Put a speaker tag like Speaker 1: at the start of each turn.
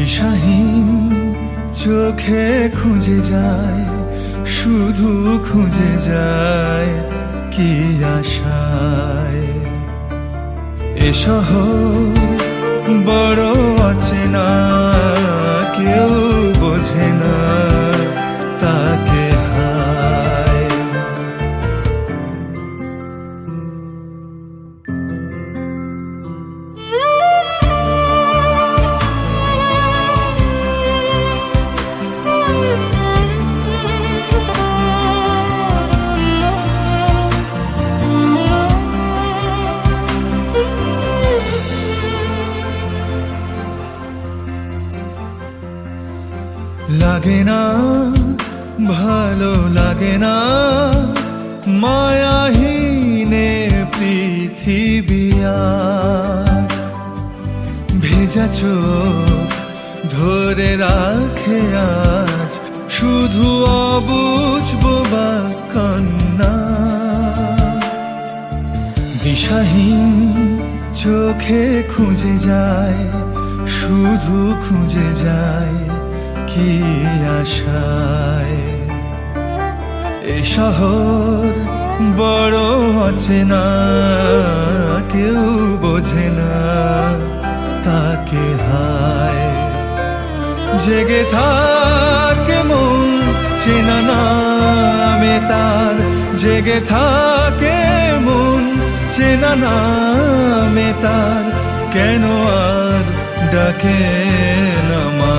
Speaker 1: দিশাহীন চোখে খুঁজে যায়, শুধু খুঁজে যায় কি আশায়। এ শহর বড় অচেনা, কেউ বোঝে না তাকে হায়। লাগে না, ভালো লাগে না, মায়াহীনে পৃথিবী আর। ভেজা চোখ ধরে রাখে আজ শুধু অবুঝ বোবা কান্না। দিশাহীন চোখে খুঁজে যায়, শুধু খুঁজে যায় কি আশায়। এ শহর বড় অচেনা, কেউ বোঝে না তাকে হায়। জেগে থাকে মন চেনা নামে তার, জেগে থাকে মন চেনা নামে তার। কেন আর ডাকে না মা?